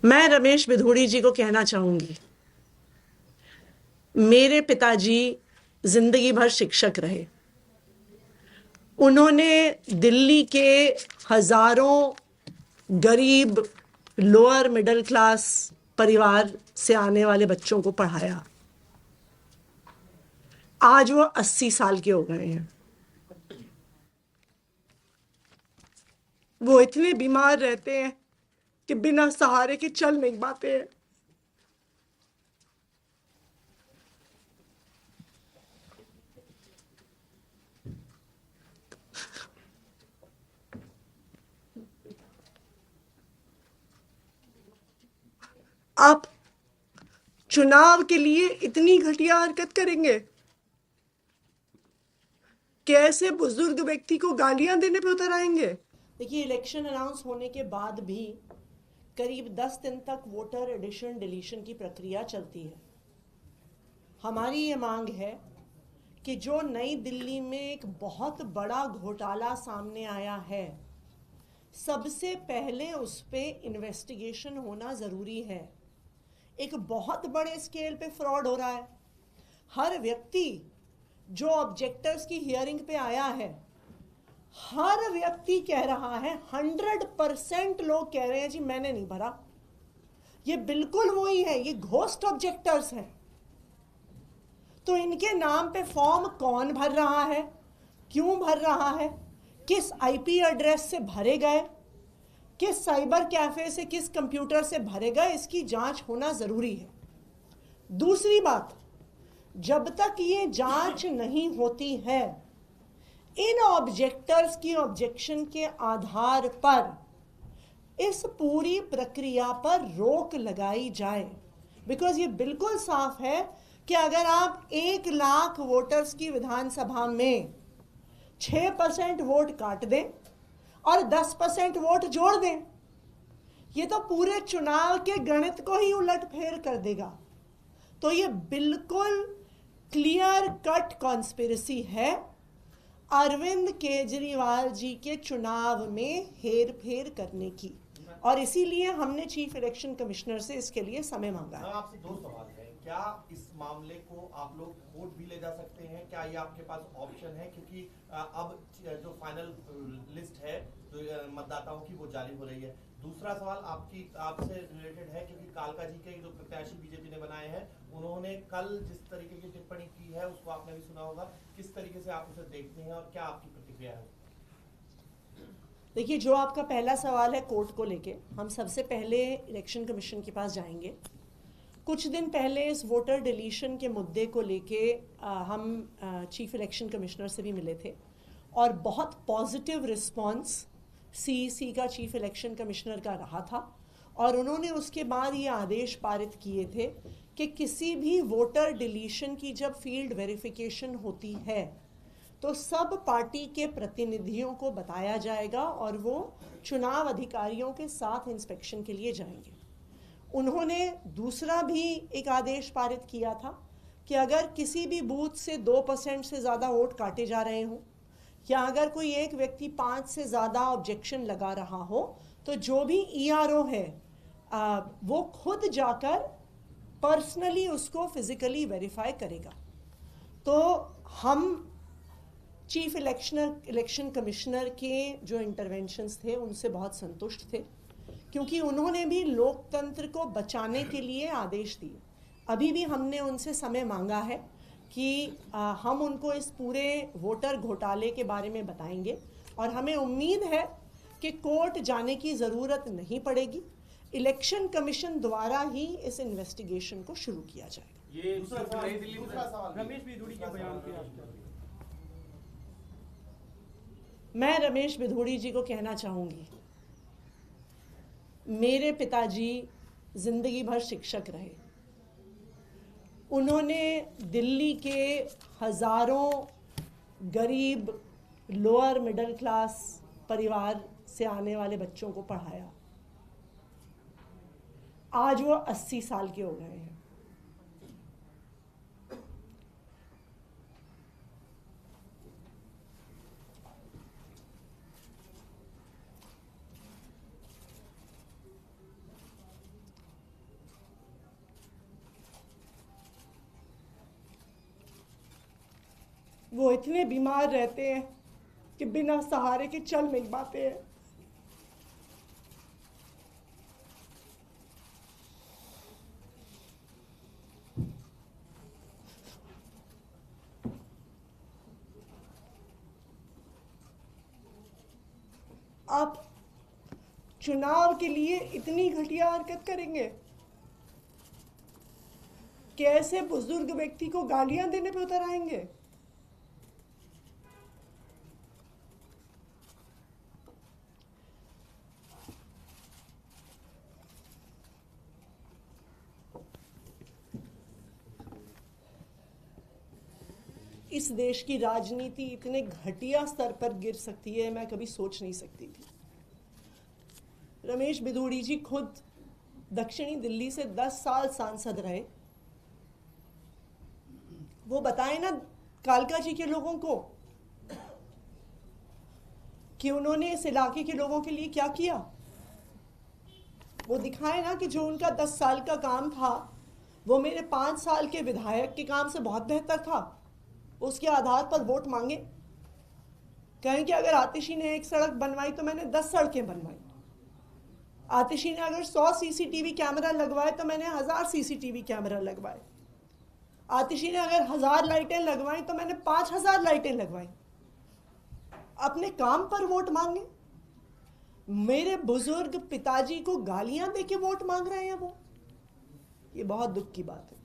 मैं रमेश बिधूड़ी जी को कहना चाहूंगी, मेरे पिताजी जिंदगी भर शिक्षक रहे। उन्होंने दिल्ली के हजारों गरीब लोअर मिडिल क्लास परिवार से आने वाले बच्चों को पढ़ाया। आज वो 80 साल के हो गए हैं। वो इतने बीमार रहते हैं कि बिना सहारे के चल नहीं पाते हैं। आप चुनाव के लिए इतनी घटिया हरकत करेंगे? कैसे बुजुर्ग व्यक्ति को गालियां देने पे उतर आएंगे? देखिए, इलेक्शन अनाउंस होने के बाद भी करीब 10 दिन तक वोटर एडिशन डिलीशन की प्रक्रिया चलती है। हमारी ये मांग है कि जो नई दिल्ली में एक बहुत बड़ा घोटाला सामने आया है, सबसे पहले उस पे इन्वेस्टिगेशन होना ज़रूरी है। एक बहुत बड़े स्केल पे फ्रॉड हो रहा है। हर व्यक्ति जो ऑब्जेक्टर्स की हियरिंग पे आया है, हर व्यक्ति कह रहा है, 100% लोग कह रहे हैं जी मैंने नहीं भरा। ये बिल्कुल वही है, ये घोस्ट ऑब्जेक्टर्स हैं। तो इनके नाम पे फॉर्म कौन भर रहा है, क्यों भर रहा है, किस आईपी एड्रेस से भरे गए, किस साइबर कैफे से, किस कंप्यूटर से भरे गए, इसकी जांच होना जरूरी है। दूसरी बात, जब तक ये जांच नहीं होती है, इन ऑब्जेक्टर्स की ऑब्जेक्शन के आधार पर इस पूरी प्रक्रिया पर रोक लगाई जाए। बिकॉज ये बिल्कुल साफ है कि अगर आप 1 लाख वोटर्स की विधानसभा में 6% वोट काट दें और 10% वोट जोड़ दें, ये तो पूरे चुनाव के गणित को ही उलटफेर कर देगा। तो ये बिल्कुल क्लियर कट कॉन्स्पिरेसी है अरविंद केजरीवाल जी के चुनाव में हेर फेर करने की, और इसीलिए हमने चीफ इलेक्शन कमिश्नर से इसके लिए समय मांगा है। आपसे 2 सवाल है। क्या इस मामले को आप लोग कोर्ट भी ले जा सकते हैं? क्या ये आपके पास ऑप्शन है? क्योंकि अब जो फाइनल लिस्ट है जो मतदाताओं की, वो जारी हो रही है। दूसरा सवाल आपसे रिलेटेड है, क्योंकि कालका जी के जो प्रत्याशी बीजेपी ने बनाए हैं, उन्होंने कल जिस तरीके की टिप्पणी की है उसको आपने भी सुना होगा। किस तरीके से आप उसे देखते हैं और क्या आपकी प्रतिक्रिया है? देखिए, जो आपका पहला सवाल है कोर्ट को लेके, हम सबसे पहले इलेक्शन कमीशन के पास जाएंगे। कुछ दिन पहले इस वोटर डिलीशन के मुद्दे को लेके हम चीफ इलेक्शन कमिश्नर से भी मिले थे और बहुत पॉजिटिव रिस्पांस सीईसी का, चीफ इलेक्शन कमिश्नर का रहा था। और उन्होंने उसके बाद ये आदेश पारित किए थे कि किसी भी वोटर डिलीशन की जब फील्ड वेरिफिकेशन होती है तो सब पार्टी के प्रतिनिधियों को बताया जाएगा और वो चुनाव अधिकारियों के साथ इंस्पेक्शन के लिए जाएंगे। उन्होंने दूसरा भी एक आदेश पारित किया था कि अगर किसी भी बूथ से 2% से ज़्यादा वोट काटे जा रहे हों, या अगर कोई एक व्यक्ति 5 से ज़्यादा ऑब्जेक्शन लगा रहा हो, तो जो भी ईआरओ है वो खुद जाकर पर्सनली उसको फिजिकली वेरीफाई करेगा। तो हम चीफ इलेक्शन कमिश्नर के जो इंटरवेंशंस थे उनसे बहुत संतुष्ट थे, क्योंकि उन्होंने भी लोकतंत्र को बचाने के लिए आदेश दिए। अभी भी हमने उनसे समय मांगा है कि हम उनको इस पूरे वोटर घोटाले के बारे में बताएंगे, और हमें उम्मीद है कि कोर्ट जाने की ज़रूरत नहीं पड़ेगी। इलेक्शन कमीशन द्वारा ही इस इन्वेस्टिगेशन को शुरू किया जाएगा। ये दूसरा सवाल रमेश बिधूड़ी के बयान पे मैं रमेश बिधूड़ी जी को कहना चाहूँगी, मेरे पिताजी जिंदगी भर शिक्षक रहे। उन्होंने दिल्ली के हजारों गरीब लोअर मिडिल क्लास परिवार से आने वाले बच्चों को पढ़ाया। आज वो 80 साल के हो गए हैं। वो इतने बीमार रहते हैं कि बिना सहारे के चल नहीं पाते हैं। आप चुनाव के लिए इतनी घटिया हरकत करेंगे कि ऐसे बुजुर्ग व्यक्ति को गालियां देने पे उतर आएंगे? इस देश की राजनीति इतने घटिया स्तर पर गिर सकती है, मैं कभी सोच नहीं सकती थी। रमेश बिधूड़ी जी खुद दक्षिणी दिल्ली से 10 साल सांसद रहे। वो बताएं ना कालका जी के लोगों को कि उन्होंने इस इलाके के लोगों के लिए क्या किया। वो दिखाएं ना कि जो उनका 10 साल का काम था वो मेरे 5 साल के विधायक के काम से बहुत बेहतर था। उसके आधार पर वोट मांगे। कहें कि अगर आतिशी ने 1 सड़क बनवाई तो मैंने 10 सड़कें बनवाई। आतिशी ने अगर 100 सीसीटीवी कैमरा लगवाए तो मैंने 1000 सीसीटीवी कैमरा लगवाए। आतिशी ने अगर 1000 लाइटें लगवाई तो मैंने 5000 लाइटें लगवाई। अपने काम पर वोट मांगे। मेरे बुजुर्ग पिताजी को गालियां देके वोट मांग रहे हैं वो। ये बहुत दुख की बात है।